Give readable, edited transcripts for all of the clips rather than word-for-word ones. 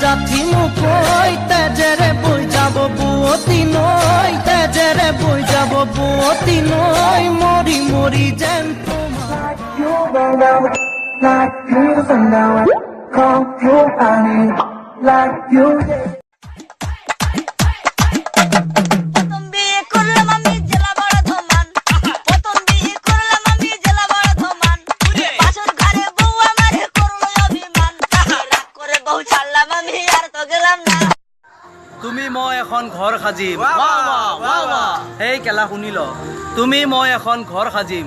যাঠি মুকৈ তেজেৰে বৈ যাব বুৱতী নৈ তেজেৰে বৈ যাব বুৱতী নৈ মৰি মৰি যেন তুমি মই এখন ঘৰ সাজিম সেই কেলা শুনি ল তুমি মই এখন ঘৰ সাজিম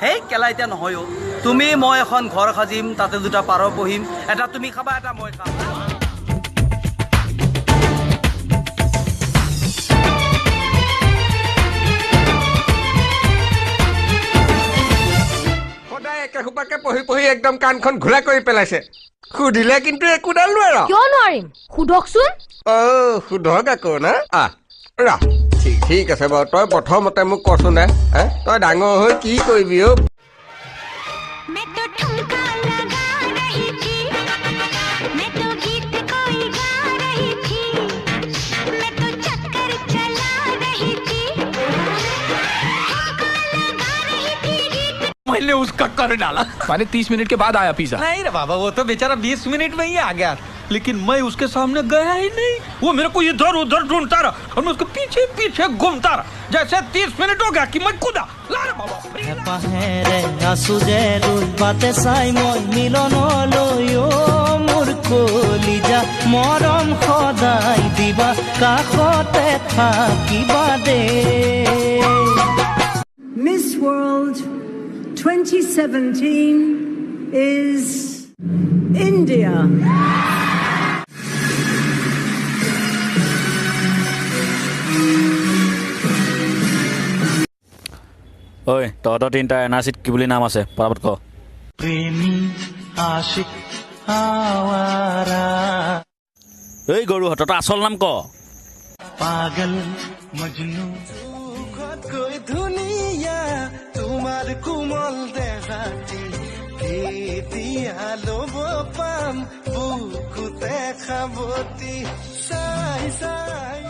সেই কেলা এতিয়া নহয় তুমি মই এখন ঘৰ সাজিম তাতে দুটা পাৰ বহিম এটা তুমি খাবা এটা মই খাম সদায় একেসোপাকে পঢ়ি পঢ়ি একদম কাণখন ঘোলা কৰি পেলাইছে সুধিলে কিন্তু একোডাল নোৱাৰো কিয় নোৱাৰিম সুধকচোন সুধক আকৌ না ৰা ঠিক আছে বাৰু তই প্ৰথমতে মোক কচোন নে তই ডাঙৰ হৈ কি কৰিবি অ मैंने उसका कर डाला मैंने 30 मिनट के बाद आया पिज्जा नहीं रे बाबा वो तो बेचारा 20 मिनट में ही आ गया लेकिन मैं उसके सामने गया ही नहीं वो मेरे को इधर उधर ढूंढता रहा और मैं उसके पीछे पीछे घूमता रहा जैसे 30 मिनट हो गया कि मैं कूदा ला रे बाबा পাহেৰে আছো যে ৰুই পাতে চাই মই মিলনলৈ মোৰ কলিজা মৰম সদায় দিবা কাষতে থাকিবা দে Miss World 2017 is India. ঐ তহঁতৰ তিনিটা এনআৰচিত কি বুলি নাম আছে পৰাপত ক প্ৰেমী আশিক আৱাৰা এই গৰু তহঁতৰ আচল নাম ক পাগল মজনু কৈ ধুনীয়া তোমাৰ কোমল দেহাটি কেতিয়া ল'ব পাম বুকুতে খাবতি চাই চাই